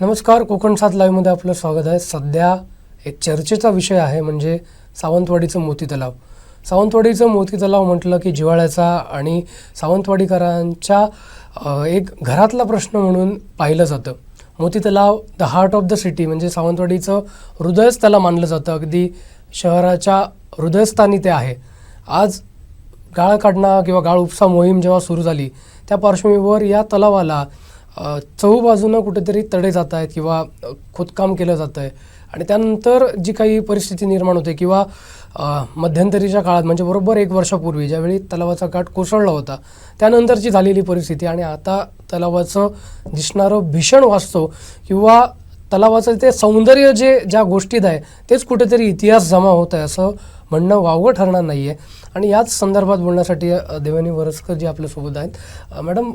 नमस्कार, कोकण 7 लाईव्हमध्ये आपलं स्वागत आहे. सध्या एक चर्चेचा विषय आहे म्हणजे सावंतवाडीचं मोती तलाव. सावंतवाडीचं मोती तलाव म्हटलं की जिव्हाळ्याचा आणि सावंतवाडीकरांच्या एक घरातला प्रश्न म्हणून पाहिलं जातं. मोती तलाव the heart of the city म्हणजे सावंतवाडीचं हृदयच त्याला मानलं जातं. अगदी शहराच्या हृदयस्थानी ते आहे. आज गाळ काढणं किंवा गाळ उपसा मोहीम जेव्हा सुरू झाली त्या पार्श्वभूमीवर या तलावाला चहूबाजूनं कुठेतरी तडे जात आहेत किंवा खोदकाम केलं जातं आहे. आणि त्यानंतर जी काही परिस्थिती निर्माण होते किंवा मध्यंतरीच्या काळात म्हणजे बरोबर 1 वर्षापूर्वी ज्यावेळी तलावाचा काठ कोसळला होता त्यानंतरची झालेली परिस्थिती आणि आता तलावाचं दिसणारं भीषण वास्तव किंवा तलावाचं ते सौंदर्य ज्या गोष्टीत आहे तेच कुठेतरी इतिहास जमा होत आहे असं म्हणणं वावगं ठरणार नाही आहे. आणि याच संदर्भात बोलण्यासाठी देवयानी वरसकर जी आपल्यासोबत आहेत. मॅडम,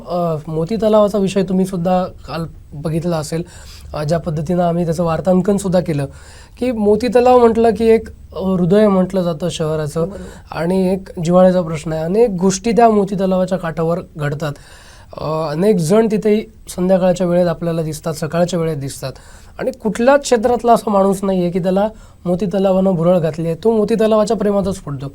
मोती तलावाचा विषय तुम्ही सुद्धा काल बघितला असेल. ज्या पद्धतीनं आम्ही त्याचं वार्तांकनसुद्धा केलं की मोती तलाव म्हटलं की एक हृदय म्हटलं जातं शहराचं आणि एक जिव्हाळ्याचा प्रश्न आहे. अनेक गोष्टी त्या मोती तलावाच्या काठावर घडतात. अनेक जण तिथे संध्याकाळच्या वेळेत आपल्याला दिसतात, सकाळच्या वेळेत दिसतात आणि कुठल्याच क्षेत्रातला असा माणूस नाही आहे की त्याला मोती तलावानं भुरळ घातली आहे. तो मोती तलावाच्या प्रेमातच पडतो.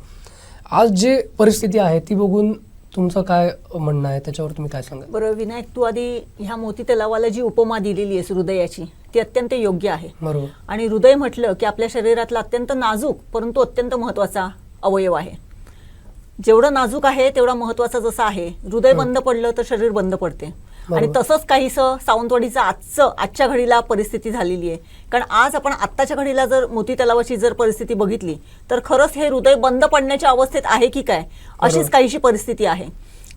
आज जी परिस्थिती आहे ती बघून तुमचं काय म्हणणं आहे, त्याच्यावर तुम्ही काय सांगा? बरं विनायक, तू आधी ह्या मोती तलावाला जी उपमा दिलेली आहे हृदयाची ती अत्यंत योग्य आहे. बरोबर. आणि हृदय म्हटलं की आपल्या शरीरातला अत्यंत नाजूक परंतु अत्यंत महत्त्वाचा अवयव आहे. जेवढं नाजूक आहे तेवढा महत्त्वाचा जसा आहे. हृदय बंद पडलं तर शरीर बंद पडते. आणि तसंच काहीसं सावंतवाडीचं आजच्या घडीला परिस्थिती झालेली आहे. कारण आज आपण आत्ताच्या घडीला जर मोती तलावाची जर परिस्थिती बघितली तर खरंच हे हृदय बंद पडण्याच्या अवस्थेत आहे की काय अशीच काहीशी परिस्थिती आहे.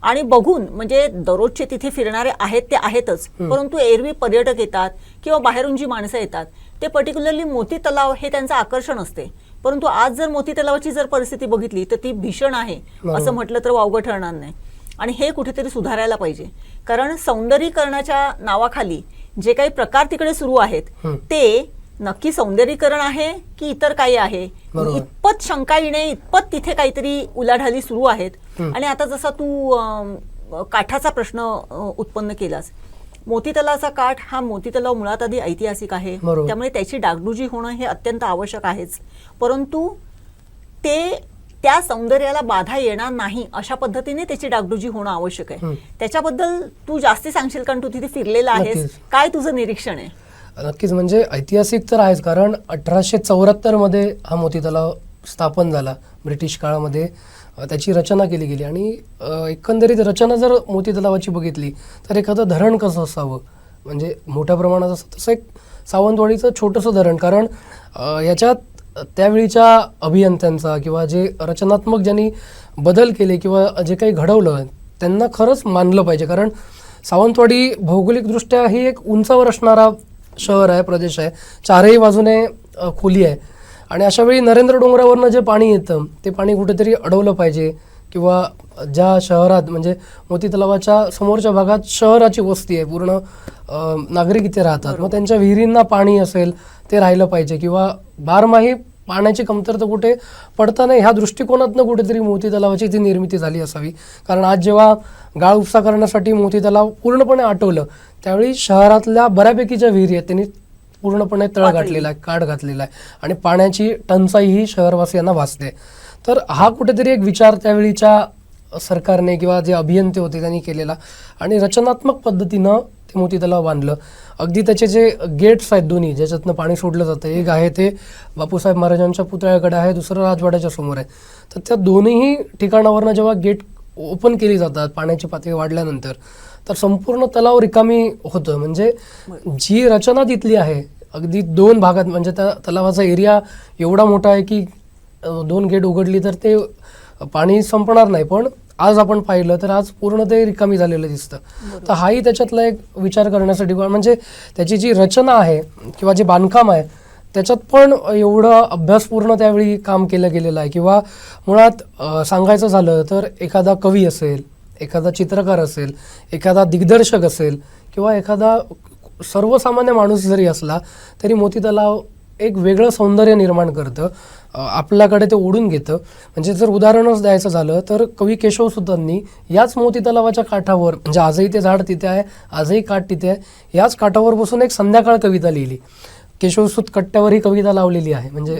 आणि बघून म्हणजे दररोजचे तिथे फिरणारे आहेत ते आहेतच, परंतु एरवी पर्यटक येतात किंवा बाहेरून जी माणसं येतात ते पर्टिक्युलरली मोती तलाव हे त्यांचं आकर्षण असते. परंतु आज जर मोती तलावाची जर परिस्थिती बघितली तर ती भीषण आहे असं म्हटलं तर वावगं ठरणार नाही. आणि हे कुठेतरी सुधारायला पाहिजे. कारण सौंदर्यीकरणाच्या नावाखाली जे काही प्रकार तिकडे सुरू आहेत ते नक्की सौंदर्यीकरण आहे की इतर काही आहे इतपत शंका येणे इतपत तिथे काहीतरी उलाढाली सुरू आहेत. आणि आता जसा तू काठाचा प्रश्न उत्पन्न केलास, मोती तलावाचा काठ हा मोती तलाव मुळात आधी ऐतिहासिक आहे, त्यामुळे त्याची डागडुजी होणं हे अत्यंत आवश्यक आहेच. परंतु त्या सौंदर्याला बाधा येणार नाही अशा पद्धतीने त्याची डागडुजी होणं आवश्यक आहे. त्याच्याबद्दल तू जास्ती सांगशील कारण तू तिथे फिरलेला आहेस, काय तुझं निरीक्षण आहे? नक्कीच. म्हणजे ऐतिहासिक तर आहेच, कारण 1874 मध्ये हा मोती तलाव स्थापन झाला. ब्रिटिश काळामध्ये त्याची रचना केली गेली आणि एकंदरीत रचना जर मोती तलावाची बघितली तर एखादं धरण कसं असावं म्हणजे मोठ्या प्रमाणात असं तसं एक सावंतवाडीचं छोटंसं धरण. कारण याच्यात त्यावेळीच्या अभियंत्यांचा किंवा जे रचनात्मक ज्यांनी बदल केले किंवा जे काही घडवलं त्यांना खरंच मानलं पाहिजे. कारण सावंतवाडी भौगोलिकदृष्ट्या ही एक उंचावर असणारा शहर आहे, प्रदेश आहे, चारही बाजूने खोली आहे. आणि अशावेळी नरेंद्र डोंगरावरनं जे पाणी येतं ते पाणी कुठेतरी अडवलं पाहिजे किंवा ज्या शहरात म्हणजे मोती तलावाच्या समोरच्या भागात शहराची वस्ती आहे, पूर्ण नागरिक इथे राहतात, मग त्यांच्या विहिरींना पाणी असेल ते राहिलं पाहिजे किंवा बारमाही पाण्याची कमतरता कुठे पडता नाही ह्या दृष्टिकोनातनं कुठेतरी मोती तलावाची ती निर्मिती झाली असावी. कारण आज जेव्हा गाळ उपसा करण्यासाठी मोती तलाव पूर्णपणे आटवलं त्यावेळी शहरातल्या बऱ्यापैकी ज्या विहिरी आहेत त्यांनी पूर्णपणे तळ घातलेला आहे, काठ घातलेला आहे आणि पाण्याची टंचाई ही शहरवासियांना भासते. तर हा कुठेतरी एक विचार त्यावेळीच्या सरकारने किंवा जे अभियंते होते त्यांनी केलेला आणि रचनात्मक पद्धतीनं ते मोती तलाव बांधलं. अगदी त्याचे जे गेट्स आहेत दोन्ही ज्याच्यातनं पाणी सोडलं जातं, एक आहे ते बापूसाहेब महाराजांच्या पुतळ्याकडे आहे, दुसरं राजवाड्याच्या समोर आहे. तर त्या दोन्ही ठिकाणावरनं जेव्हा गेट ओपन केली जातात पाण्याची पातळी वाढल्यानंतर तर संपूर्ण तलाव रिकामी होतं. म्हणजे जी रचना तिथली आहे अगदी 2 भागात म्हणजे त्या तलावाचा एरिया एवढा मोठा आहे की 2 गेट उघडली तर ते पाणी संपणार नाही. पण आज आपण पाहिलं तर आज पूर्ण ते रिकामी झालेलं दिसतं. तर हाही त्याच्यातला एक विचार करण्यासाठी म्हणजे त्याची जी रचना आहे किंवा जे बांधकाम आहे त्याच्यात पण एवढं अभ्यासपूर्ण त्यावेळी काम केलं गेलेलं आहे. किंवा मुळात सांगायचं झालं तर एखादा कवी असेल, एखादा चित्रकार असेल, एखादा दिग्दर्शक असेल किंवा एखादा सर्वसामान्य माणूस जरी असला तरी मोती तलाव एक वेगळं सौंदर्य निर्माण करतं, आपल्याकडे ते ओढून घेतं. म्हणजे जर उदाहरणच द्यायचं झालं तर कवी केशवसुतांनी याच मोती तलावाच्या काठावर, म्हणजे आजही ते झाड तिथे आहे, आजही काठ तिथे आहे, याच काठावर बसून एक संध्याकाळ कविता लिहिली. केशवसूत कट्ट्यावर ही कविता लावलेली आहे, म्हणजे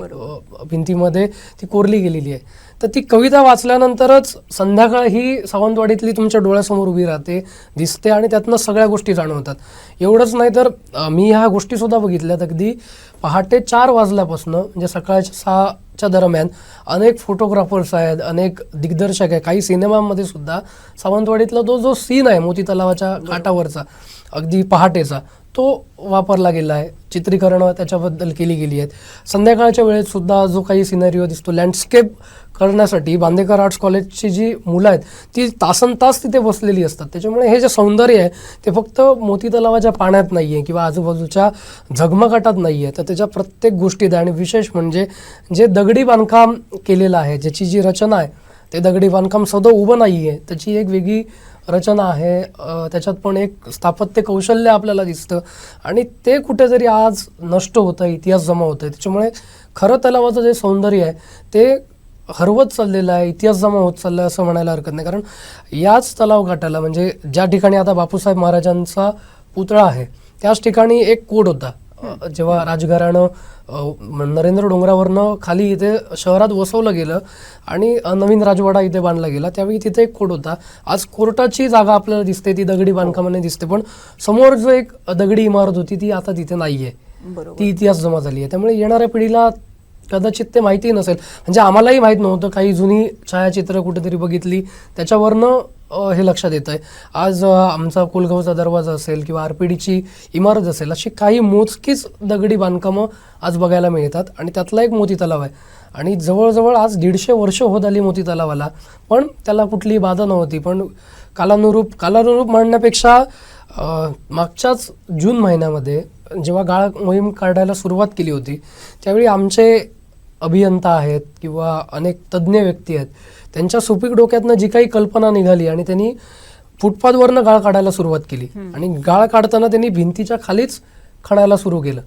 भिंतीमध्ये ती कोरली गेलेली आहे. तर ती कविता वाचल्यानंतरच संध्याकाळ ही सावंतवाडीतली तुमच्या डोळ्यासमोर उभी राहते, दिसते आणि त्यातनं सगळ्या गोष्टी जाणवतात. एवढंच नाही तर मी ह्या गोष्टीसुद्धा बघितल्यात. अगदी पहाटे 4 वाजल्यापासून म्हणजे सकाळच्या 6च्या दरम्यान अनेक फोटोग्राफर्स आहेत, अनेक दिग्दर्शक आहे, काही सिनेमांमध्ये सुद्धा सावंतवाडीतला तो जो सीन आहे मोती तलावाच्या काठावरचा अगदी पहाटेचा, तो वापरला गेला आहे. चित्रीकरणं त्याच्याबद्दल केली गेली आहेत. संध्याकाळच्या वेळेत सुद्धा जो काही सिनेरिओ दिसतो, लँडस्केप करण्यासाठी बांदेकर आर्ट्स कॉलेजची जी मुलं आहेत ती तासनतास तिथे बसलेली असतात. त्याच्यामुळे हे जे सौंदर्य आहे ते फक्त मोती तलावाच्या पाण्यात नाही आहे किंवा आजूबाजूच्या झगमगाटात नाही आहे, तर त्याच्या प्रत्येक गोष्टीत आहे. आणि विशेष म्हणजे जे दगडी बांधकाम केलेलं आहे, ज्याची जी रचना आहे, ते दगडी बांधकाम सदैव उभं नाही आहे, त्याची एक वेगळी रचना आहे. त्याच्यात पण एक स्थापत्य कौशल्य आपल्याला दिसतं आणि ते कुठेतरी आज नष्ट होतं, इतिहास जमा होतं. त्याच्यामुळे खरं तलावाचं जे सौंदर्य आहे ते हरवत चाललेलं आहे, इतिहास जमा होत चालला आहे असं म्हणायला हरकत नाही. कारण याच तलावघाटाला, म्हणजे ज्या ठिकाणी आता बापूसाहेब महाराजांचा पुतळा आहे त्याच ठिकाणी एक कोड होता. जेव्हा राजघराणं नरेंद्र डोंगरावरनं खाली इथे शहरात वसवलं गेलं आणि नवीन राजवाडा इथे बांधला गेला, त्यावेळी तिथे एक कोड होता. आज कोर्टाची जागा आपल्याला दिसते, ती दगडी बांधकामाने दिसते, पण समोर जो एक दगडी इमारत होती ती आता तिथे नाहीये, ती इतिहास जमा झाली आहे. त्यामुळे येणाऱ्या पिढीला कदाचित ते माहिती नसेल. म्हणजे आम्हालाही माहीत नव्हतं, काही जुनी छायाचित्र कुठेतरी बघितली त्याच्यावरनं हे लक्षात येतं आहे. आज आमचा कुलगावचा दरवाजा असेल किंवा आरपीडीची इमारत असेल, अशी काही मोजकीच दगडी बांधकामं आज बघायला मिळतात आणि त्यातला एक मोती तलाव आहे. आणि जवळजवळ आज 150 वर्ष होत आली मोती तलावाला, पण त्याला कुठलीही बाधा नव्हती. पण कालानुरूप म्हणण्यापेक्षा मागच्याच जून महिन्यामध्ये जेव्हा गाळ मोहीम काढायला सुरुवात केली होती त्यावेळी आमचे अभियंता आहेत किंवा अनेक तज्ज्ञ व्यक्ती आहेत, त्यांच्या सुपीक डोक्यातनं जी काही कल्पना निघाली आणि त्यांनी फुटपाथवरनं गाळ काढायला सुरुवात केली आणि गाळ काढताना त्यांनी भिंतीच्या खालीच खणायला सुरू केलं.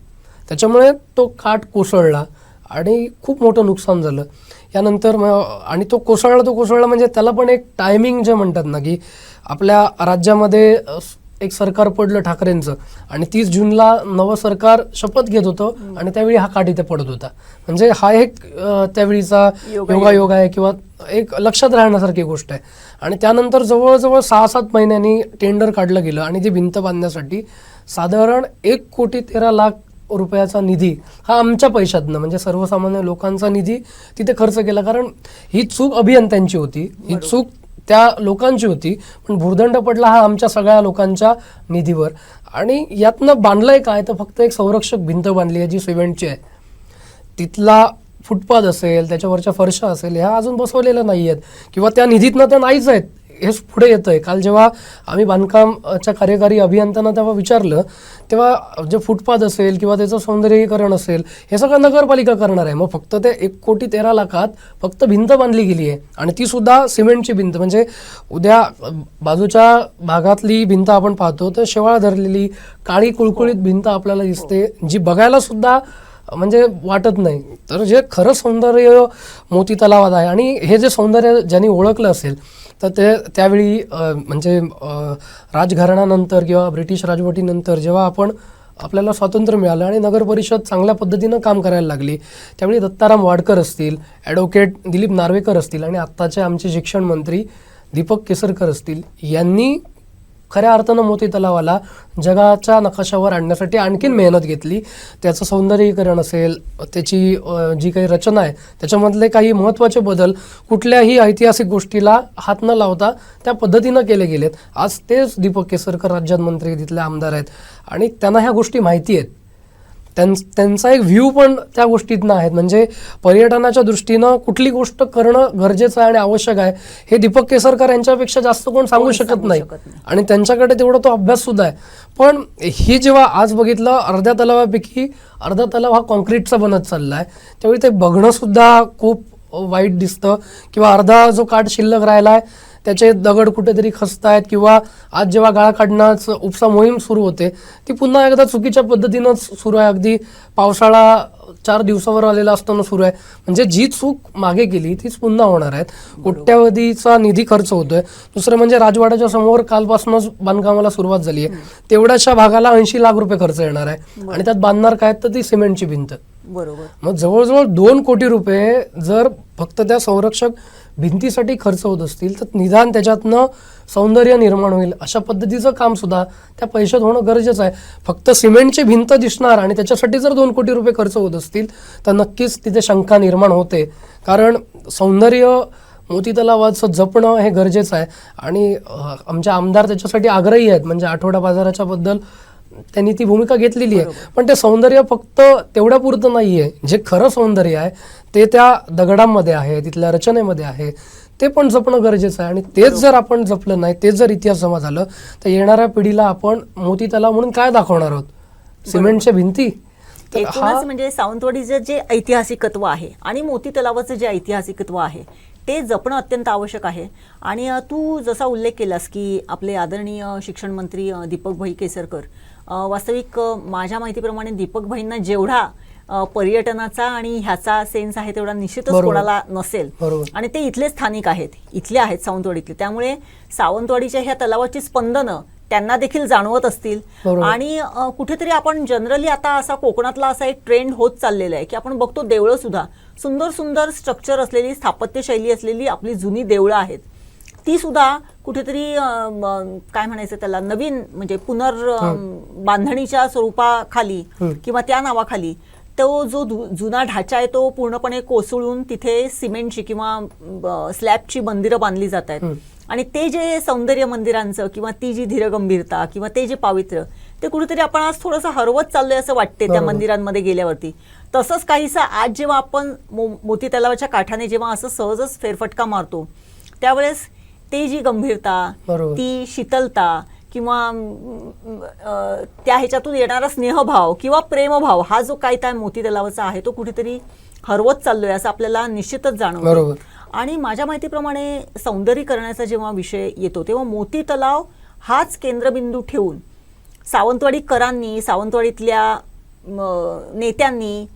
त्याच्यामुळे तो काठ कोसळला आणि खूप मोठं नुकसान झालं. यानंतर आणि तो कोसळला म्हणजे त्याला पण एक टायमिंग जे म्हणतात ना, की आपल्या राज्यामध्ये एक सरकार पडलं ठाकरेंचं आणि 30 जूनला नवं सरकार शपथ घेत होतं आणि त्यावेळी हा काठ इथे पडत होता. म्हणजे हा एक त्यावेळीचा योगायोग आहे किंवा एक लक्षात राहण्यासारखी गोष्ट आहे. आणि त्यानंतर जवळजवळ 6-7 महिन्यांनी टेंडर काढलं गेलं आणि ती भिंत बांधण्यासाठी साधारण 1,13,00,000 रुपयाचा निधी हा आमच्या पैशातनं, म्हणजे सर्वसामान्य लोकांचा निधी तिथे खर्च केला. कारण ही चूक अभियंत्यांची होती, ही चूक त्या लोकांची होती, पण भुर्दंड पडला हा आमच्या सगळ्या लोकांच्या निधीवर. आणि यातनं बांधलंय काय, तर फक्त एक संरक्षक भिंत बांधली आहे जी सिमेंटची आहे. तिथला फुटपाथ असेल, त्याच्यावरच्या फरशा असेल, ह्या अजून बसवलेल्या नाही आहेत किंवा त्या निधीतनं त्या नाहीच आहेत, हे पुढे येतं आहे. काल जेव्हा आम्ही बांधकामच्या कार्यकारी अभियंत्यांना तेव्हा विचारलं, तेव्हा जे फुटपाथ असेल किंवा त्याचं सौंदर्यीकरण असेल हे सगळं नगरपालिका करणार आहे. मग फक्त ते 1,13,00,000 फक्त भिंत बांधली गेली आहे आणि ती सुद्धा सिमेंटची भिंत. म्हणजे उद्या बाजूच्या भागातली भिंत आपण पाहतो तर शेवाळ धरलेली काळी कुळकुळीत भिंत आपल्याला दिसते, जी बघायला सुद्धा म्हणजे वाटत नाही. तर जे खरं सौंदर्य मोती तलावात आहे आणि हे जे सौंदर्य ज्यांनी ओळखलं असेल तर ते त्यावेळी म्हणजे राजघराण्यानंतर किंवा ब्रिटिश राजवटीनंतर जेव्हा आपल्याला स्वातंत्र्य मिळालं आणि नगर परिषद चांगल्या पद्धतीनं काम करायला लागली, त्यावेळी दत्ताराम वाडकर असतील, ॲडव्होकेट दिलीप नार्वेकर असतील आणि आत्ताचे आमचे शिक्षण मंत्री दीपक केसरकर असतील, यांनी खऱ्या अर्थानं मोती तलावाला जगाच्या नकाशावर आणण्यासाठी आणखीन मेहनत घेतली. त्याचं सौंदर्यीकरण असेल, त्याची जी काही रचना आहे, त्याच्यामधले काही महत्त्वाचे बदल कुठल्याही ऐतिहासिक गोष्टीला हात न लावता त्या पद्धतीनं केले गेलेत. आज तेच दीपक केसरकर राज्यात मंत्री तिथले आमदार आहेत आणि त्यांना ह्या गोष्टी माहिती आहेत. त्यांचा एक व्ह्यू पण त्या गोष्टीतनं आहेत. म्हणजे पर्यटनाच्या दृष्टीनं कुठली गोष्ट करणं गरजेचं आहे आणि आवश्यक आहे हे दीपक केसरकर यांच्यापेक्षा जास्त कोण सांगू शकत नाही आणि त्यांच्याकडे तेवढा तो अभ्यास सुद्धा आहे. पण ही जेव्हा आज बघितलं, अर्ध्या तलावापैकी अर्धा तलाव हा कॉन्क्रीटचा बनत चालला आहे, त्यावेळी ते बघणं सुद्धा खूप वाईट दिसतं. किंवा अर्धा जो काठ शिल्लक राहिला आहे त्याचे दगड कुठेतरी खचतायत किंवा आज जेव्हा गाळ काढण्याचं उपसा मोहीम सुरू होते ती पुन्हा एकदा चुकीच्या पद्धतीनंच सुरू आहे. अगदी पावसाळा 4 दिवसावर आलेला असताना सुरू आहे. म्हणजे जी चूक मागे केली तीच पुन्हा होणार आहेत. कोट्यावधीचा निधी खर्च होतोय. दुसरं म्हणजे राजवाड्याच्या समोर कालपासूनच बांधकामाला सुरुवात झाली आहे. तेवढ्याच्या भागाला 80 लाख रुपये खर्च येणार आहे आणि त्यात बांधणार काय तर ती सिमेंटची भिंत. बरोबर. मग जवळजवळ 2 कोटी रुपये जर फक्त त्या संरक्षक भिंतीसाठी खर्च होत असतील तर निदान त्याच्यातनं सौंदर्य निर्माण होईल अशा पद्धतीचं काम सुद्धा त्या पैशात होणं गरजेचं आहे. फक्त सिमेंटची भिंत दिसणार आणि त्याच्यासाठी जर 2 कोटी रुपये खर्च होत असतील तर नक्कीच तिथे शंका निर्माण होते. कारण सौंदर्य मोती तलावाचं जपणं हे गरजेचं आहे आणि आमचे आमदार त्याच्यासाठी आग्रही आहेत. म्हणजे आठवडा बाजाराच्या बद्दल त्यांनी ती भूमिका घेतलेली आहे. पण ते सौंदर्य फक्त तेवढ्या पुरतं नाही आहे. जे खरं सौंदर्य आहे ते त्या दगडांमध्ये आहे, तिथल्या रचनेमध्ये आहे. ते पण जपणं गरजेचं आहे आणि तेच जर आपण जपलं नाही, तेच जर इतिहास जमा झालं तर येणाऱ्या पिढीला आपण मोती तलाव म्हणून काय दाखवणार आहोत? सिमेंटच्या भिंती. एकूणच म्हणजे सावंतवाडीचं जे ऐतिहासिकत्व आहे आणि मोती तलावाचं जे ऐतिहासिकत्व आहे ते जपणं अत्यंत आवश्यक आहे. आणि तू जसा उल्लेख केलास की आपले आदरणीय शिक्षण मंत्री दीपकभाई केसरकर, वास्तविक माझ्या माहितीप्रमाणे दीपकभाईंना जेवढा पर्यटनाचा आणि ह्याचा सेन्स आहे तेवढा निश्चितच कोणाला नसेल. आणि ते इथले स्थानिक आहेत, इथले आहेत सावंतवाडीतले. त्यामुळे सावंतवाडीच्या ह्या तलावाची स्पंदनं त्यांना देखील जाणवत असतील. आणि कुठेतरी आपण जनरली आता असा कोकणातला असा एक ट्रेंड होत चाललेला आहे की आपण बघतो देवळं सुद्धा सुंदर सुंदर स्ट्रक्चर असलेली, स्थापत्य शैली असलेली आपली जुनी देवळं आहेत, ती सुद्धा कुठेतरी काय म्हणायचं त्याला नवीन म्हणजे बांधणीच्या स्वरूपाखाली किंवा त्या नावाखाली तो जो जुना ढाचा आहे तो पूर्णपणे कोसळून तिथे सिमेंटची किंवा स्लॅबची मंदिरं बांधली जात आहेत. आणि ते जे सौंदर्य मंदिरांचं किंवा ती जी धीरगंभीरता किंवा ते जे पावित्र्य ते कुठेतरी आपण आज थोडंसं हरवत चाललोय असं वाटते त्या मंदिरांमध्ये गेल्यावरती. तसंच काहीसं आज जेव्हा आपण मोती तलावाच्या काठाने जेव्हा असं सहजच फेरफटका मारतो त्यावेळेस ते जी गंभीरता, ती शीतलता किंवा त्या ह्याच्यातून येणारा स्नेहभाव किंवा प्रेमभाव हा जो काय त्या मोती तलावाचा आहे तो कुठेतरी हरवत चाललोय असं आपल्याला निश्चितच जाणवतं. आणि माझ्या माहितीप्रमाणे सौंदर्यीकरणाचा जेव्हा विषय येतो तेव्हा मोती तलाव हाच केंद्रबिंदू ठेवून सावंतवाडीकरांनी, सावंतवाडीतल्या नेत्यांनी,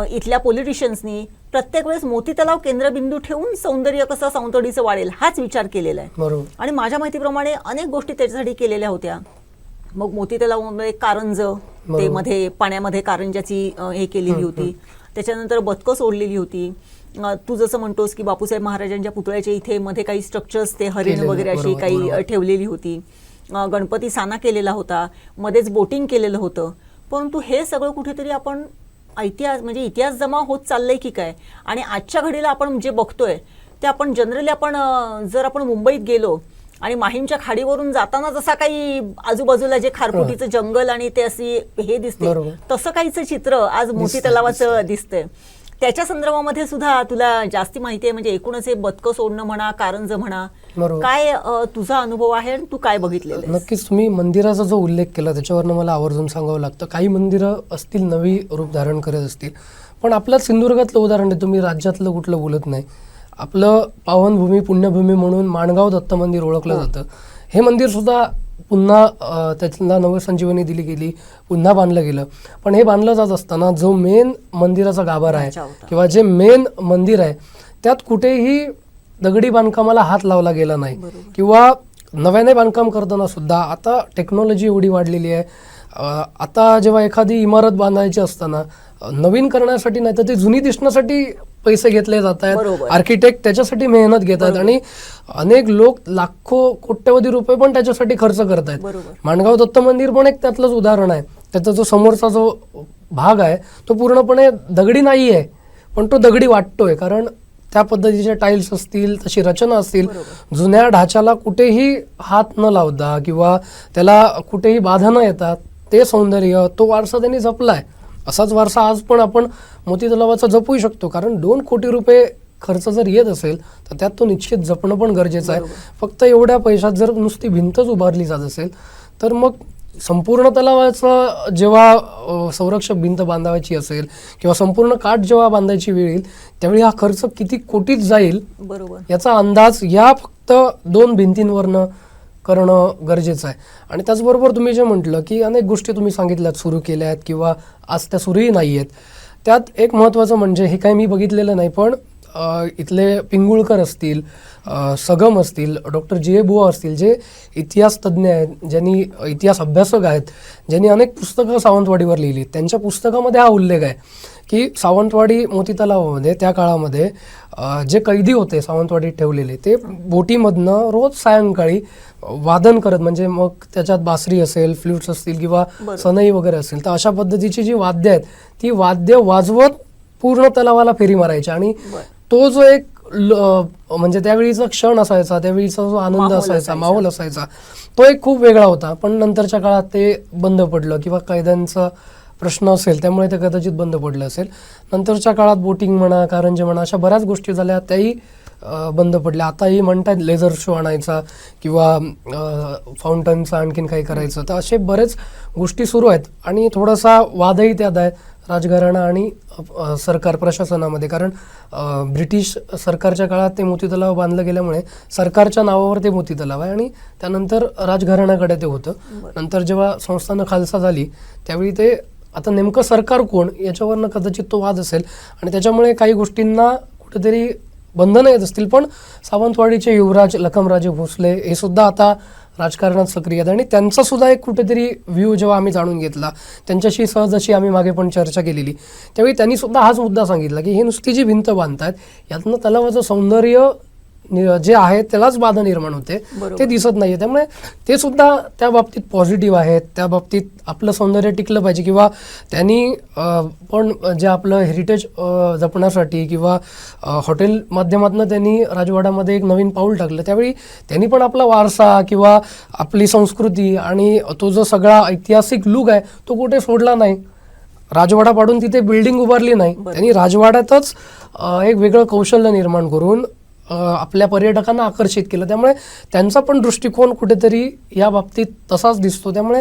इथल्या पॉलिटिशियन्सनी प्रत्येक वेळेस मोती तलाव केंद्रबिंदू ठेवून सौंदर्य कसं सावंतवाडीचं वाढेल हाच विचार केलेला आहे. आणि माझ्या माहितीप्रमाणे अनेक गोष्टी त्याच्यासाठी केलेल्या होत्या. मग मोती तलावामध्ये कारंज, ते मध्ये पाण्यामध्ये कारंजाची हे केलेली होती. त्याच्यानंतर बदकं सोडलेली होती. तू जसं म्हणतोस की बापूसाहेब महाराजांच्या पुतळ्याच्या इथे मध्ये काही स्ट्रक्चर्स ते हरिण वगैरे अशी काही ठेवलेली होती. गणपती साना केलेला होता, मध्येच बोटिंग केलेलं होतं. परंतु हे सगळं कुठेतरी आपण म्हणजे इतिहास जमा होत चाललंय की काय. आणि आजच्या घडीला आपण जे बघतोय ते आपण जनरली आपण जर आपण मुंबईत गेलो आणि माहीमच्या खाडीवरून जाताना जसा काही आजूबाजूला जे खारफुटीचं जंगल आणि ते अशी हे दिसते तसं काहीच चित्र आज मोती तलावाचं दिसतंय. त्याच्या संदर्भामध्ये सुद्धा तुला जास्ती माहिती आहे म्हणजे एकूणच हे बदकं सोडणं म्हणा, कारंज म्हणा, काय तुझा अनुभव आहे आणि तू काय बघितलेलं? नक्कीच तुम्ही मंदिराचा जो उल्लेख केला त्याच्यावरनं मला आवर्जून सांगावं लागतं. काही मंदिरं असतील नवी रूप धारण करत असतील, पण आपल्या सिंधुदुर्गातलं उदाहरण आहे, तुम्ही राज्यातलं कुठलं बोलत नाही. आपलं पावनभूमी, पुण्यभूमी म्हणून माणगाव दत्त मंदिर ओळखलं जातं. हे मंदिर सुद्धा पुन्हा त्याला नवसंजीवनी दिली गेली, पुन्हा बांधलं गेलं. पण हे बांधलं जात असताना जो मेन मंदिराचा गाभारा आहे किंवा जे मेन मंदिर आहे त्यात कुठेही दगडी बांधकामाला हात लावला गेला नाही. किंवा नव्याने बांधकाम करताना सुद्धा आता टेक्नॉलॉजी एवढी वाढलेली आहे. आता जेव्हा एखादी इमारत बांधायची असताना नवीन करण्यासाठी नाही तर ती जुनी दिसण्यासाठी पैसे घेतले जात आहेत. आर्किटेक्ट त्याच्यासाठी मेहनत घेत आहेत आणि अनेक लोक लाखो कोट्यवधी रुपये पण त्याच्यासाठी खर्च करत आहेत. माणगाव दत्त मंदिर पण एक त्यातलंच उदाहरण आहे. त्याचा जो समोरचा जो भाग आहे तो पूर्णपणे दगडी नाही आहे, पण तो दगडी वाटतोय. कारण त्या पद्धतीचे टाईल्स असतील, तशी रचना असतील, जुन्या ढाच्याला कुठेही हात न लावता किंवा त्याला कुठेही बाधा न येतात ते सौंदर्य, तो वारसा त्यांनी जपलाय. असाच वारसा आज पण आपण मोती तलावाचा जपू शकतो. कारण 2 कोटी रुपये खर्च जर येत असेल तर त्यात तो निश्चित जपणं पण गरजेचं आहे. फक्त एवढ्या पैशात जर नुसती भिंतच उभारली जात असेल तर मग संपूर्ण तलावाचं जेव्हा संरक्षक भिंत बांधायची असेल किंवा संपूर्ण काठ जेव्हा बांधायची वेळ येईल त्यावेळी हा खर्च किती कोटीत जाईल याचा अंदाज या फक्त 2 भिंतींवरनं करणं गरजेचं आहे. आणि त्याचबरोबर तुम्ही जे म्हटलं की अनेक गोष्टी तुम्ही सांगितल्यात सुरू केल्या आहेत किंवा आज त्या सुरूही नाही आहेत. त्यात एक महत्त्वाचं म्हणजे हे काही मी बघितलेलं नाही, पण इथले पिंगुळकर असतील, सगम असतील, डॉक्टर जी.ए. बुवा असतील, जे इतिहास तज्ज्ञ आहेत, ज्यांनी इतिहास अभ्यासक आहेत, ज्यांनी अनेक पुस्तकं सावंतवाडीवर लिहिली, त्यांच्या पुस्तकामध्ये हा उल्लेख आहे की सावंतवाडी मोती तलावामध्ये त्या काळामध्ये जे कैदी होते सावंतवाडीत ठेवलेले, ते बोटीमधनं रोज सायंकाळी वादन करत, म्हणजे मग त्याच्यात बासरी असेल, फ्ल्यूट्स असतील किंवा सनई वगैरे असेल, तर अशा पद्धतीची जी वाद्य आहेत ती वाद्य वाजवत पूर्ण तलावाला फेरी मारायची. आणि तो जो एक म्हणजे त्यावेळीचा क्षण असायचा, त्यावेळीचा जो आनंद असायचा, माहोल असायचा, तो एक खूप वेगळा होता. पण नंतरच्या काळात ते बंद पडलं किंवा कैद्यांचा प्रश्न असेल त्यामुळे ते कदाचित बंद पडलं असेल. नंतरच्या काळात बोटिंग म्हणा, कारंजे म्हणा, अशा बऱ्याच गोष्टी झाल्या, त्याही बंद पडल्या. आताही म्हणतात लेझर शो आणायचा किंवा फाउंटनचं आणखीन काही करायचं, तर असे बरेच गोष्टी सुरू आहेत. आणि थोडासा वादही त्यात आहे राजघराणा आणि सरकार प्रशासनामध्ये, कारण ब्रिटिश सरकारच्या काळात ते मोती तलाव बांधलं गेल्यामुळे सरकारच्या नावावर ते मोती तलाव आहे आणि त्यानंतर राजघराण्याकडे ते होतं. नंतर जेव्हा संस्थानं खालसा झाली त्यावेळी ते आता नेमकं सरकार कोण याच्यावरनं कदाचित तो वाद असेल आणि त्याच्यामुळे काही गोष्टींना कुठेतरी बंधनं येत असतील. पण सावंतवाडीचे युवराज लखमराजे भोसले हे सुद्धा आता राजकारणात सक्रिय आहेत आणि त्यांचा सुद्धा एक कुठेतरी व्ह्यू जेव्हा आम्ही जाणून घेतला, त्यांच्याशी सहज अशी आम्ही मागे पण चर्चा केलेली, त्यावेळी त्यांनी सुद्धा हाच मुद्दा सांगितला की हे नुसती जी भिंत बांधतायत यातनं तलावाचं सौंदर्य जे आहे त्यालाच बाधा निर्माण होते, ते दिसत नाहीये. त्यामुळे ते सुद्धा त्या बाबतीत पॉझिटिव्ह आहेत, त्या बाबतीत आपलं सौंदर्य टिकलं पाहिजे किंवा त्यांनी पण जे आपलं हेरिटेज जपण्यासाठी किंवा हॉटेल माध्यमातून त्यांनी राजवाड्यामध्ये एक नवीन पाऊल टाकलं, त्यावेळी त्यांनी पण आपला वारसा किंवा आपली संस्कृती आणि तो जो सगळा ऐतिहासिक लूक आहे तो कुठे सोडला नाही. राजवाडा पाडून तिथे बिल्डिंग उभारली नाही, त्यांनी राजवाड्यातच एक वेगळं कौशल्य निर्माण करून आपल्या पर्यटकांना आकर्षित केलं. त्यामुळे त्यांचा पण दृष्टिकोन कुठेतरी या बाबतीत तसाच दिसतो. त्यामुळे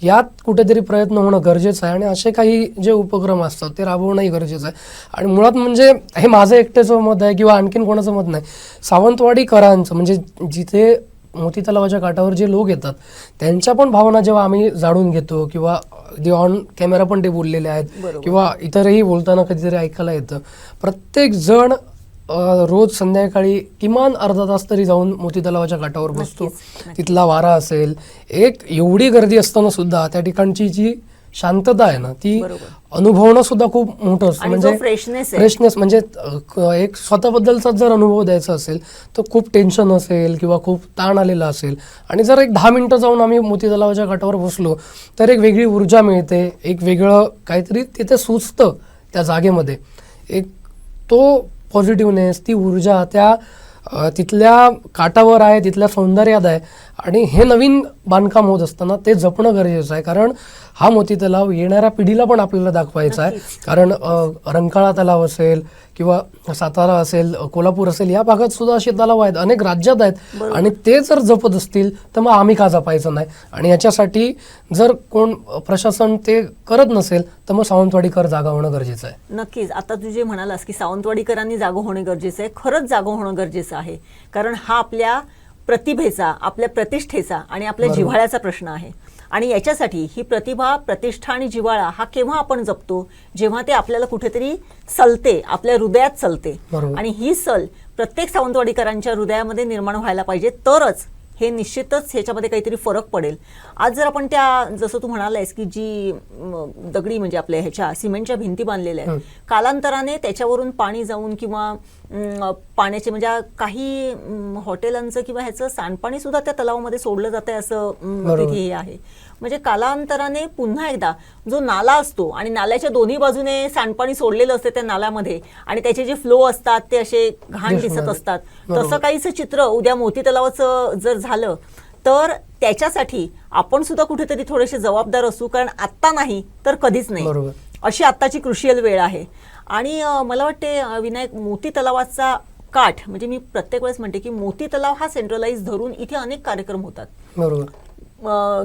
यात कुठेतरी प्रयत्न होणं गरजेचं आहे आणि असे काही जे उपक्रम असतात ते राबवणंही गरजेचं आहे. आणि मुळात म्हणजे हे माझं एकट्याचं मत आहे किंवा आणखीन कोणाचं मत नाही, सावंतवाडीकरांचं म्हणजे जिथे मोती तलावाच्या काठावर जे लोक येतात त्यांच्या पण भावना जेव्हा आम्ही जाणून घेतो किंवा ऑन कॅमेरा पण ते बोललेले आहेत किंवा इतरही बोलताना कधीतरी ऐकायला येतं, प्रत्येक जण रोज संध्याकाळी किमान अर्धा तास तरी जाऊन मोती तलावाच्या काठावर बसतो. तिथला वारा असेल, एक एवढी गर्दी असताना सुद्धा त्या ठिकाणची जी शांतता आहे ना ती अनुभवणं सुद्धा खूप मोठं असतं. म्हणजे फ्रेशनेस म्हणजे एक स्वतःबद्दलचा जर अनुभव द्यायचा असेल तर खूप टेन्शन असेल किंवा खूप ताण आलेला असेल आणि जर एक 10 मिनिटं जाऊन आम्ही मोती तलावाच्या काठावर बसलो तर एक वेगळी ऊर्जा मिळते, एक वेगळं काहीतरी तिथे सुचतं त्या जागेमध्ये. एक तो पॉझिटिव्हनेस, ती ऊर्जा त्या तिथल्या काठावर आहे, तिथल्या सौंदर्यात आहे आणि हे नवीन बांधकाम होत असताना ते जपणं गरजेचं आहे. कारण हा मोती तलाव येणाऱ्या पिढीला पण आपल्याला दाखवायचा आहे. कारण रंकाळा तलाव असेल किंवा सातारा असेल, कोल्हापूर असेल, या भागात सुद्धा असे तलाव आहेत, अनेक राज्यात आहेत आणि ते जर जपत असतील तर मग आम्ही का जपायचं नाही. आणि याच्यासाठी जर कोण प्रशासन ते करत नसेल तर मग सावंतवाडीकर जागा होणं गरजेचं आहे. नक्कीच. आता तू जे म्हणालास की सावंतवाडीकरांनी जागं होणं गरजेचं आहे, खरंच जागं होणं गरजेचं आहे. कारण हा आपल्या प्रतिभेचा, आपल्या प्रतिष्ठेचा आणि आपल्या जिव्हाळ्याचा प्रश्न आहे. आणि याच्यासाठी ही प्रतिभा, प्रतिष्ठा आणि जिव्हाळा हा केव्हा आपण जपतो, जेव्हा ते आपल्याला कुठेतरी सलते, आपल्या हृदयात चलते. आणि ही सल प्रत्येक सावंतवाडीकरांच्या हृदयामध्ये निर्माण व्हायला पाहिजे, तरच हे निश्चितच ह्याच्यामध्ये काहीतरी फरक पडेल. आज जर आपण त्या जसं तू म्हणालायस की जी दगडी म्हणजे आपल्या ह्याच्या सिमेंटच्या भिंती बांधलेल्या आहेत, कालांतराने त्याच्यावरून पाणी जाऊन किंवा पाण्याचे म्हणजे काही हॉटेलांचं किंवा ह्याचं सांडपाणी सुद्धा त्या तलावामध्ये सोडलं जातंय असं तिथे हे आहे. म्हणजे कालांतराने पुन्हा एकदा जो नाला असतो आणि नाल्याच्या दोन्ही बाजूने सांडपाणी सोडलेलं असतं त्या नाल्यामध्ये आणि त्याचे जे फ्लो असतात ते असे घाण दिसत असतात, तसं काहीच चित्र उद्या मोती तलावाचं जर झालं तर त्याच्यासाठी आपण सुद्धा कुठेतरी थोडेसे जबाबदार असू. कारण आत्ता नाही तर कधीच नाही, अशी आत्ताची क्रुशियल वेळ आहे. आणि मला वाटते विनायक, मोती तलावाचा काठ म्हणजे मी प्रत्येक वेळेस म्हणते की मोती तलाव हा सेंट्रलाइज धरून इथे अनेक कार्यक्रम होतात.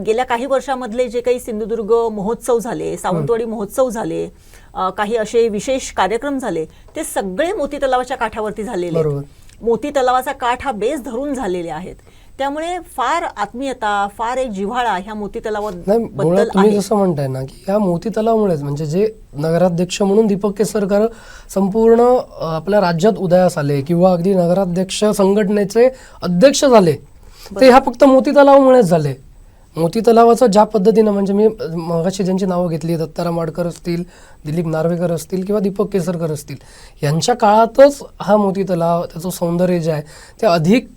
गेल्या काही वर्षामधले जे काही सिंधुदुर्ग महोत्सव झाले, सावंतवाडी महोत्सव झाले, काही असे विशेष कार्यक्रम झाले, ते सगळे मोती तलावाच्या काठावरती झालेले आहेत. मोती तलावाचा काठ हा बेस धरून झालेले आहेत. त्यामुळे फार आत्मीयता, फार एक जिव्हाळा ह्या मोती नाही, तलावाबद्दल मुळात तुम्ही आहे. जसं म्हणताय ना की या मोती तलावामुळेच म्हणजे जे नगराध्यक्ष म्हणून दीपक केसरकर संपूर्ण आपल्या राज्यात उदयास आले किंवा अगदी नगराध्यक्ष संघटनेचे अध्यक्ष झाले, ते ह्या फक्त मोती तलावामुळेच झाले. मोती तलावाचं ज्या पद्धतीनं म्हणजे मी मगाशी ज्यांची नावं घेतली, दत्ताराम वाडकर असतील, दिलीप नार्वेकर असतील किंवा दीपक केसरकर असतील, यांच्या काळातच हा मोती तलाव त्याचं सौंदर्य जे आहे ते अधिक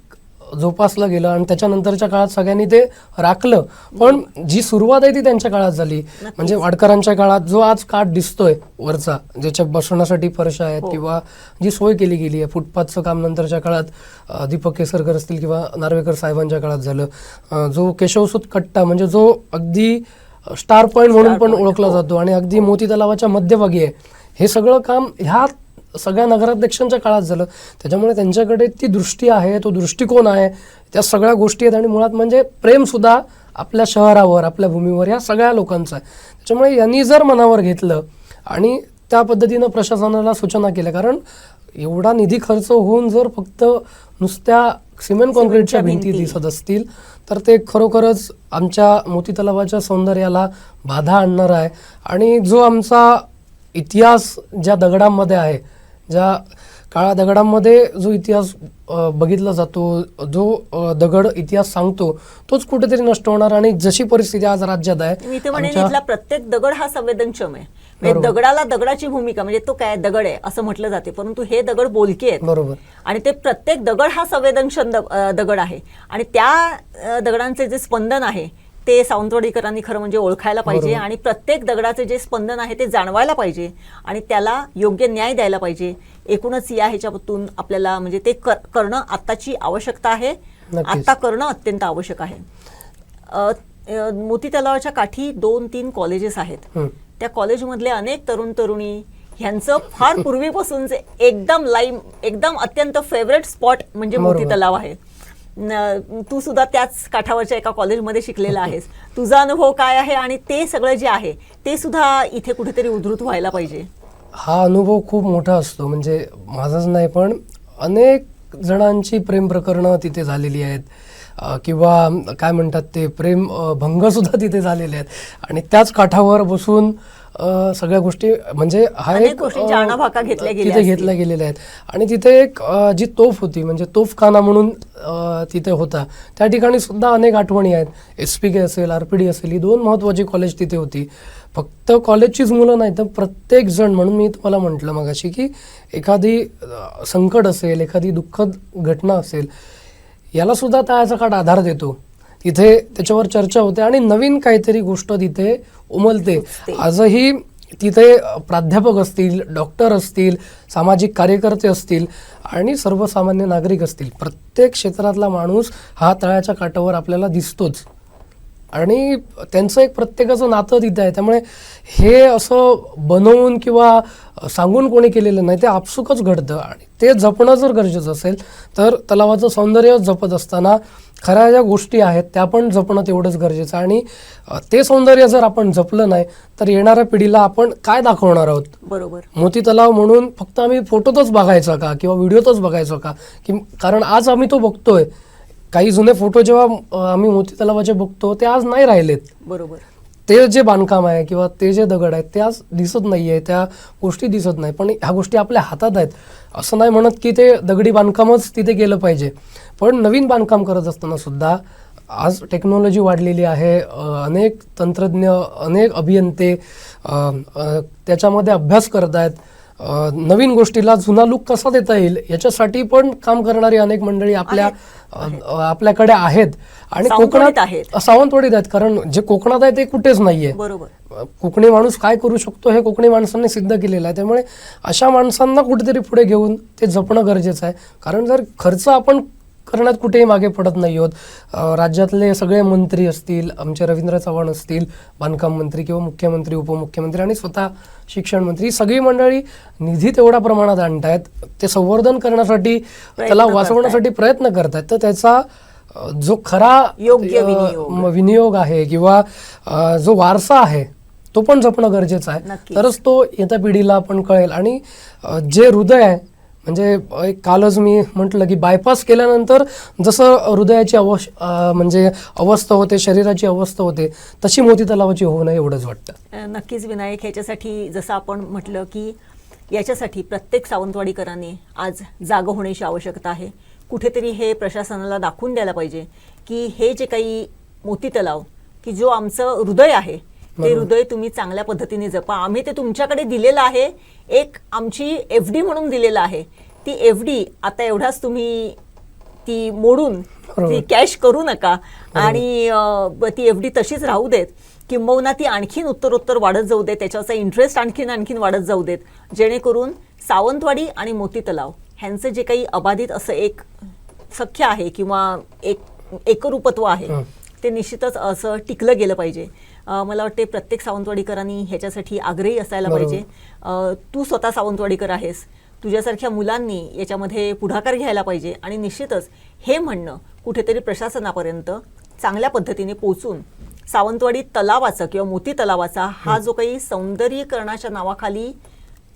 जोपासलं गेलं आणि त्याच्यानंतरच्या काळात सगळ्यांनी ते राखलं. पण जी सुरुवात आहे ती त्यांच्या काळात झाली. म्हणजे वाडकरांच्या काळात जो आज काठ दिसतोय वरचा, ज्याच्या बसण्यासाठी फरशा आहेत किंवा जी सोय केली गेली आहे, फुटपाथचं काम नंतरच्या काळात दीपक केसरकर असतील किंवा नार्वेकर साहेबांच्या काळात झालं. जो केशवसूत कट्टा म्हणजे जो अगदी स्टार पॉईंट म्हणून पण ओळखला जातो आणि अगदी मोती तलावाच्या मध्यभागी आहे, हे सगळं काम ह्या सगळ्या नगराध्यक्षांच्या काळात झालं. त्याच्यामुळे त्यांच्याकडे ती दृष्टी आहे, तो दृष्टिकोन आहे, त्या सगळ्या गोष्टी आहेत आणि मुळात म्हणजे प्रेमसुद्धा आपल्या शहरावर, आपल्या भूमीवर या सगळ्या लोकांचं आहे. त्याच्यामुळे यांनी जर मनावर घेतलं आणि त्या पद्धतीनं प्रशासनाला सूचना केल्या, कारण एवढा निधी खर्च होऊन जर फक्त नुसत्या सिमेंट कॉन्क्रीटच्या भिंती दिसत असतील तर ते खरोखरच आमच्या मोती तलावाच्या सौंदर्याला बाधा आणणार आहे. आणि जो आमचा इतिहास ज्या दगडांमध्ये आहे, ज्या काळ्या दगडांमध्ये जो इतिहास बघितला जातो, जो दगड इतिहास सांगतो, तोच कुठेतरी नष्ट होणार. आणि जशी परिस्थिती आज राज्यात आहे, मी ते म्हणेन इथला प्रत्येक दगड हा संवेदनक्षम आहे. म्हणजे दगडाला दगडाची भूमिका, म्हणजे तो काय दगड आहे असं म्हटलं जाते, परंतु हे दगड बोलके आहेत. बरोबर. आणि ते प्रत्येक दगड हा संवेदनक्षम दगड आहे. आणि त्या दगडांचे जे स्पंदन आहे ते सावंतवाडीकरांनी खरं म्हणजे ओळखायला पाहिजे आणि प्रत्येक दगडाचे जे स्पंदन आहे ते जाणवायला पाहिजे आणि त्याला योग्य न्याय द्यायला पाहिजे. एकूणच या ह्याच्यातून आपल्याला म्हणजे ते करणं आत्ताची आवश्यकता आहे. आत्ता करणं अत्यंत आवश्यक आहे. मोती तलावाच्या काठी 2-3 कॉलेजेस आहेत. त्या कॉलेजमधले अनेक तरुण तरुणी ह्यांचं फार पूर्वीपासूनचे एकदम लाईव्ह, एकदम अत्यंत फेवरेट स्पॉट म्हणजे मोती तलाव आहे. तू सुद्धा त्याच काठावरच्या एका कॉलेजमध्ये शिकलेला आहेस. तुझा अनुभव काय आहे आणि ते सगळं जे आहे ते सुद्धा इथे कुठेतरी उद्धृत व्हायला पाहिजे. हा अनुभव खूप मोठा असतो. म्हणजे माझाच नाही पण अनेक जणांची प्रेम प्रकरणं तिथे झालेली आहेत किंवा काय म्हणतात ते प्रेम भंग सुद्धा तिथे झालेले आहेत. आणि त्याच काठावर बसून सगळ्या गोष्टी म्हणजे हा एक तिथे घेतल्या गेलेल्या आहेत. आणि तिथे एक जी तोफ होती म्हणजे तोफखाना म्हणून तिथे होता, त्या ठिकाणी सुद्धा अनेक आठवणी आहेत. SPK असेल, RPD असेल, ही 2 महत्त्वाची कॉलेज तिथे होती. फक्त कॉलेजचीच मुलं नाही तर प्रत्येक जण, म्हणून मी तुम्हाला म्हटलं मगाशी की एखादी संकट असेल, एखादी दुःखद घटना असेल, याला सुद्धा त्याचा काळ आधार देतो. तिथे त्याच्यावर चर्चा होते आणि नवीन काहीतरी गोष्ट तिथे उमलते. आजही तिथे प्राध्यापक असतील, डॉक्टर असतील, सामाजिक कार्यकर्ते असतील आणि सर्वसामान्य नागरिक असतील, प्रत्येक क्षेत्रातला माणूस हा तळ्याच्या काठावर आपल्याला दिसतोच. आणि त्यांचं एक प्रत्येकाचं नातं तिथं आहे. त्यामुळे हे असं बनवून किंवा सांगून कोणी केलेलं नाही, ते आपसुकच घडतं. आणि ते जपणं जर गरजेचं असेल तर तलावाचं सौंदर्य जपत असताना खऱ्या ज्या गोष्टी आहेत त्या पण जपणं तेवढंच गरजेचं. आणि ते सौंदर्य जर आपण जपलं नाही तर येणाऱ्या पिढीला आपण काय दाखवणार आहोत. बरोबर. मोती तलाव म्हणून फक्त आम्ही फोटोतच बघायचा का किंवा व्हिडिओतच बघायचो का, की कारण आज आम्ही तो बघतोय. काही जुने फोटो जेव्हा आम्ही मोती तलावाचे बघतो ते आज नाही राहिलेत. बरोबर. ते जे बांधकाम आहे किंवा ते जे दगड आहेत ते आज दिसत नाही आहे, त्या गोष्टी दिसत नाही. पण ह्या गोष्टी आपल्या हातात आहेत. असं नाही म्हणत की ते दगडी बांधकामच तिथे केलं पाहिजे, पण नवीन बांधकाम करत असताना सुद्धा आज टेक्नॉलॉजी वाढलेली आहे. अनेक तंत्रज्ञ, अनेक अभियंते त्याच्यामध्ये अभ्यास करत आहेत. नवीन गोष्टीला जुना लुक कसा देता येईल याच्यासाठी पण काम करणारी अनेक मंडळी आपल्याकडे आहेत. आणि कोकणात सावंतवाडीत आहेत, कारण जे कोकणात आहे ते कुठेच नाहीये. बरोबर. कोकणी माणूस काय करू शकतो हे कोकणी माणसांनी सिद्ध केलेलं आहे. त्यामुळे अशा माणसांना कुठेतरी पुढे घेऊन ते जपणं गरजेचं आहे. कारण जर खर्च आपण करण्यात कुठेही मागे पडत नाही आहोत. राज्यातले सगळे मंत्री असतील, आमचे रवींद्र चव्हाण असतील बांधकाम मंत्री किंवा मुख्यमंत्री, उपमुख्यमंत्री आणि स्वतः शिक्षण मंत्री, सगळी मंडळी निधी तेवढ्या प्रमाणात आणतायत, ते संवर्धन करण्यासाठी, त्याला वाचवण्यासाठी प्रयत्न करतायत. तर त्याचा जो खरा योग्य विनियोग आहे किंवा जो वारसा आहे तो पण जपणं गरजेचं आहे. तरच तो येत्या पिढीला पण कळेल. आणि जे हृदय आहे म्हणजे एक कालच मी म्हटलं की बायपास केल्यानंतर जसं हृदयाची म्हणजे अवस्था होते, शरीराची अवस्था होते, तशी मोती तलावाची होऊ नये एवढंच वाटतं. नक्कीच विनायक, ह्याच्यासाठी जसं आपण म्हटलं की याच्यासाठी प्रत्येक सावंतवाडीकरांनी आज जागं होण्याची आवश्यकता आहे. कुठेतरी हे प्रशासनाला दाखवून द्यायला पाहिजे की हे जे काही मोती तलाव, की जो आमचं हृदय आहे ते हृदय तुम्ही चांगल्या पद्धतीने जपा. आम्ही ते तुमच्याकडे दिलेलं आहे, एक आमची FD म्हणून दिलेलं आहे. ती FD आता एवढाच तुम्ही ती मोडून ती कॅश करू नका आणि ती FD तशीच राहू देत, किंबहुना ती आणखीन उत्तरोत्तर वाढत जाऊ देत, त्याच्यावरचा इंटरेस्ट आणखीन वाढत जाऊ देत, जेणेकरून सावंतवाडी आणि मोती तलाव ह्यांचं जे काही अबाधित असं एक सख्य आहे किंवा एक एकरूपत्व आहे ते निश्चितच असं टिकलं गेलं पाहिजे. मला वाटते प्रत्येक सावंतवाडीकरांनी ह्याच्यासाठी आग्रही असायला पाहिजे. तू स्वतः सावंतवाडीकर आहेस, तुझ्यासारख्या मुलांनी याच्यामध्ये पुढाकार घ्यायला पाहिजे आणि निश्चितच हे म्हणणं कुठेतरी प्रशासनापर्यंत चांगल्या पद्धतीने पोहोचून सावंतवाडी तलावाचा किंवा मोती तलावाचा हा जो काही सौंदर्यीकरणाच्या नावाखाली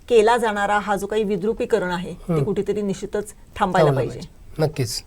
केला जाणारा हा जो काही विद्रुपीकरण आहे ते कुठेतरी निश्चितच थांबायला पाहिजे. नक्कीच.